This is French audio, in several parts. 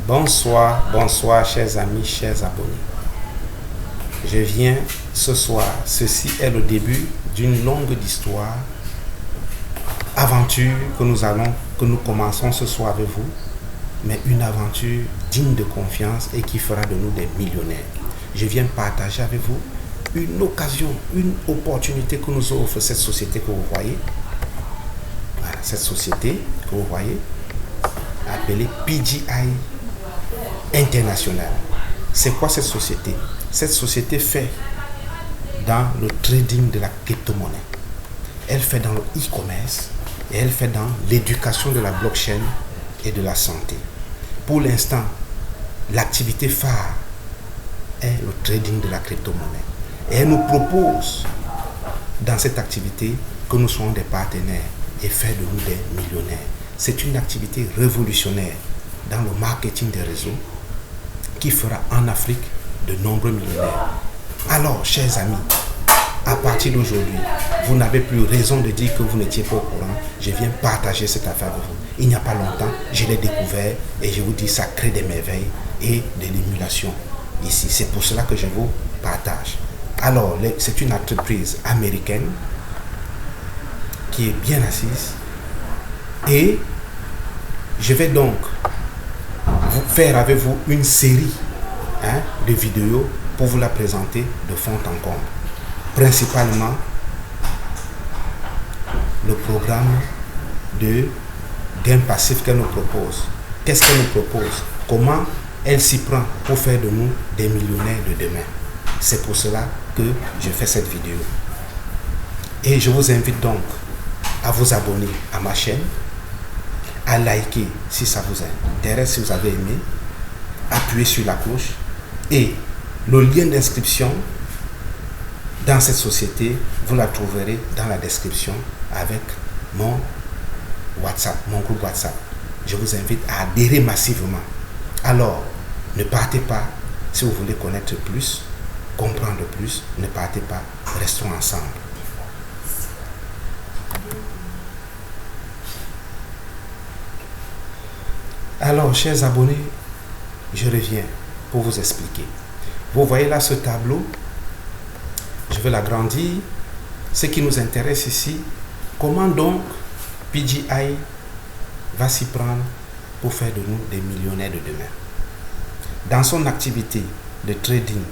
Bonsoir, bonsoir, chers amis, chers abonnés. Je viens ce soir. Ceci est le début d'une longue histoire, aventure que nous commençons ce soir avec vous, mais une aventure digne de confiance et qui fera de nous des millionnaires. Je viens partager avec vous une occasion, une opportunité que nous offre cette société que vous voyez. Voilà, cette société que vous voyez, appelée PGI International. C'est quoi cette société? Cette société fait dans le trading de la crypto-monnaie. Elle fait dans le e-commerce et elle fait dans l'éducation de la blockchain et de la santé. Pour l'instant, l'activité phare est le trading de la crypto-monnaie. Et elle nous propose dans cette activité que nous soyons des partenaires et faire de nous des millionnaires. C'est une activité révolutionnaire dans le marketing des réseaux qui fera en Afrique de nombreux millionnaires. Alors, chers amis, à partir d'aujourd'hui, vous n'avez plus raison de dire que vous n'étiez pas au courant. Je viens partager cette affaire avec vous. Il n'y a pas longtemps, je l'ai découvert et je vous dis, ça crée des merveilles et de l'émulation ici. C'est pour cela que je vous partage. Alors, c'est une entreprise américaine qui est bien assise et je vais donc vous faire avec vous une série de vidéos pour vous la présenter de fond en comble. Principalement le programme de gain passif qu'elle nous propose. Qu'est-ce qu'elle nous propose? Comment elle s'y prend pour faire de nous des millionnaires de demain? C'est pour cela que je fais cette vidéo. Et je vous invite donc à vous abonner à ma chaîne, à liker si ça vous intéresse, si vous avez aimé, appuyez sur la cloche et le lien d'inscription dans cette société, vous la trouverez dans la description avec mon WhatsApp, mon groupe WhatsApp. Je vous invite à adhérer massivement. Alors, ne partez pas. Si vous voulez connaître plus, comprendre plus, ne partez pas. Restons ensemble. Alors, chers abonnés, je reviens pour vous expliquer. Vous voyez là ce tableau? Je vais l'agrandir. Ce qui nous intéresse ici, comment donc PGI va s'y prendre pour faire de nous des millionnaires de demain. Dans son activité de trading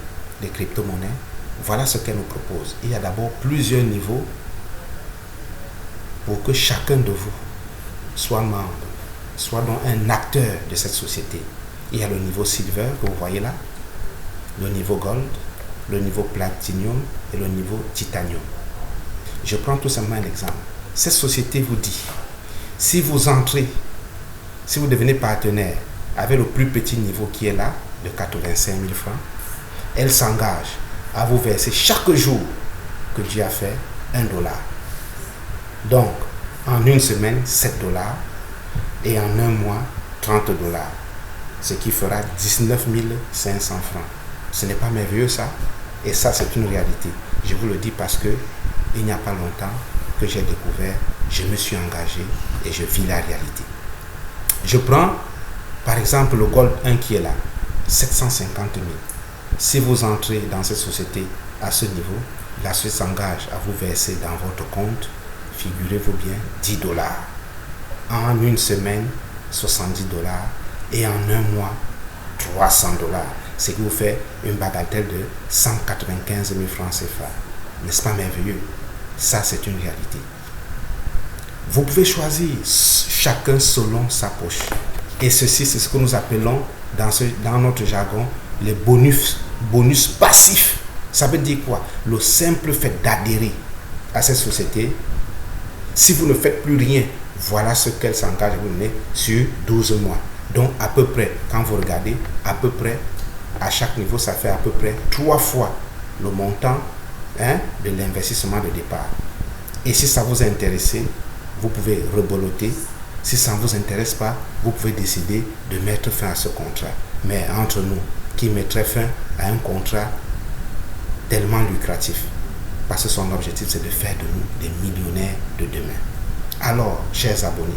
de crypto-monnaies, voilà ce qu'elle nous propose. Il y a d'abord plusieurs niveaux pour que chacun de vous soit membre, soit donc un acteur de cette société. Il y a le niveau silver que vous voyez là, le niveau gold, le niveau platinum et le niveau titanium. Je prends tout simplement un exemple. Cette société vous dit, si vous entrez, si vous devenez partenaire avec le plus petit niveau qui est là, de 85 000 francs, elle s'engage à vous verser chaque jour que Dieu a fait $1. Donc, en une semaine, $7 et en un mois, $30. Ce qui fera 19 500 francs. Ce n'est pas merveilleux ça? Et ça, c'est une réalité. Je vous le dis parce que il n'y a pas longtemps que j'ai découvert, je me suis engagé et je vis la réalité. Je prends par exemple le Gold 1 qui est là, 750 000. Si vous entrez dans cette société à ce niveau, la société s'engage à vous verser dans votre compte, figurez-vous bien, $10. En une semaine, $70 et en un mois, $300. Ce qui vous fait une bagatelle de 195 000 francs CFA. N'est-ce pas merveilleux? Ça, c'est une réalité. Vous pouvez choisir chacun selon sa poche. Et ceci, c'est ce que nous appelons dans notre jargon les bonus passifs. Ça veut dire quoi? Le simple fait d'adhérer à cette société, si vous ne faites plus rien, voilà ce qu'elle s'engage à vous donner sur 12 mois. Donc, à peu près, quand vous regardez, à peu près, à chaque niveau, ça fait à peu près 3 fois le montant de l'investissement de départ. Et si ça vous intéresse, vous pouvez reboloter. Si ça ne vous intéresse pas, vous pouvez décider de mettre fin à ce contrat. Mais entre nous, qui mettrait fin à un contrat tellement lucratif? Parce que son objectif, c'est de faire de nous des millionnaires de demain. Alors, chers abonnés,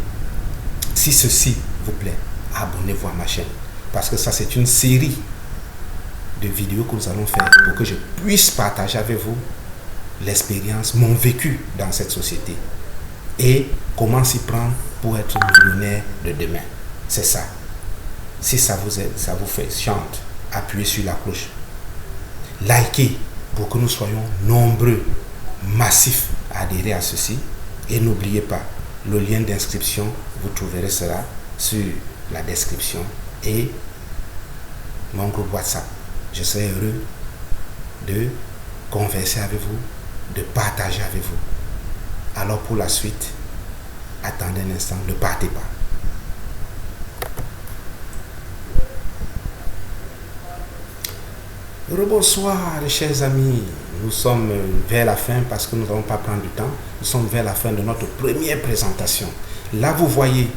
si ceci vous plaît, abonnez-vous à ma chaîne. parce que ça c'est une série de vidéos que nous allons faire pour que je puisse partager avec vous l'expérience, mon vécu dans cette société et comment s'y prendre pour être millionnaire de demain. C'est ça. Si ça vous aide, ça vous fait chante, appuyez sur la cloche. Likez pour que nous soyons nombreux, massifs à adhérer à ceci. Et n'oubliez pas, le lien d'inscription, vous trouverez cela sur la description et mon groupe WhatsApp. Je serai heureux de converser avec vous, de partager avec vous. Alors pour la suite, attendez un instant, ne partez pas. Bonsoir chers amis, nous sommes vers la fin parce que nous n'allons pas prendre du temps. Nous sommes vers la fin de notre première présentation. Là vous voyez,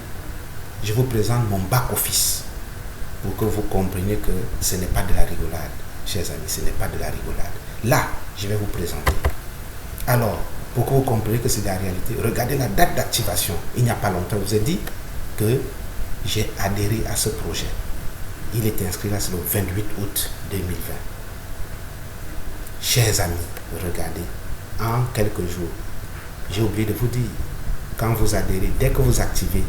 je vous présente mon back-office pour que vous compreniez que ce n'est pas de la rigolade. Chers amis, ce n'est pas de la rigolade. Là, je vais vous présenter. Alors, pour que vous compreniez que c'est de la réalité, regardez la date d'activation. Il n'y a pas longtemps, je vous ai dit que j'ai adhéré à ce projet. Il est inscrit là, c'est le 28 août 2020. Chers amis, regardez, en quelques jours, j'ai oublié de vous dire, quand vous adhérez, dès que vous activez,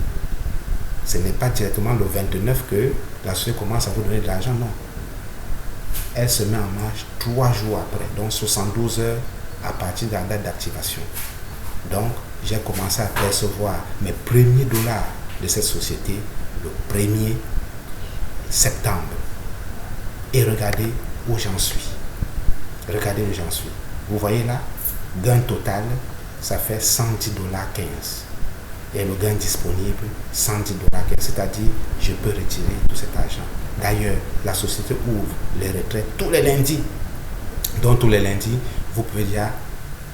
ce n'est pas directement le 29 que la société commence à vous donner de l'argent, non. Elle se met en marche 3 jours après, donc 72 heures à partir de la date d'activation. Donc, j'ai commencé à percevoir mes premiers dollars de cette société le 1er septembre. Et regardez où j'en suis. Regardez où j'en suis. Vous voyez là, gain total, ça fait 110 dollars 15. Et le gain disponible, 110 dollars 15. C'est-à-dire, je peux retirer tout cet argent. D'ailleurs, la société ouvre les retraits tous les lundis. Donc, tous les lundis, vous pouvez déjà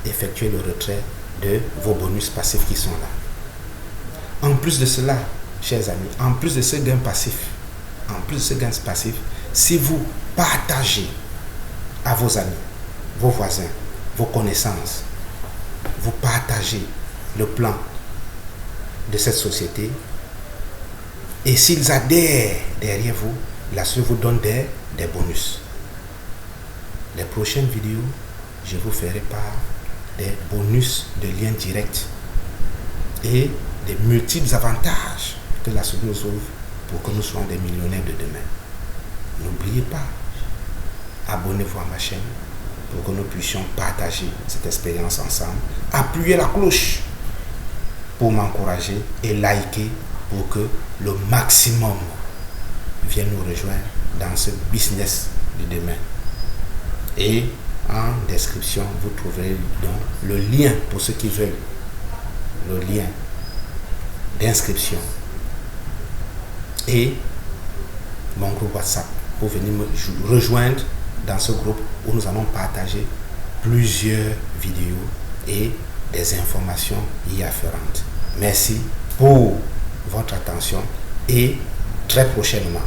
effectuer le retrait de vos bonus passifs qui sont là. En plus de cela, chers amis, en plus de ce gain passif, si vous partagez à vos amis, vos voisins, vos connaissances, vous partagez le plan de cette société et s'ils adhèrent derrière vous, la société vous donne des bonus. Les prochaines vidéos, je vous ferai part des bonus de liens directs et des multiples avantages que la société nous offre pour que nous soyons des millionnaires de demain. N'oubliez pas, abonnez-vous à ma chaîne pour que nous puissions partager cette expérience ensemble. Appuyez la cloche pour m'encourager et liker pour que le maximum vienne nous rejoindre dans ce business de demain. Et en description, vous trouverez donc le lien pour ceux qui veulent, le lien d'inscription et mon groupe WhatsApp pour venir me rejoindre dans ce groupe où nous allons partager plusieurs vidéos et des informations y afférentes. Merci pour votre attention et très prochainement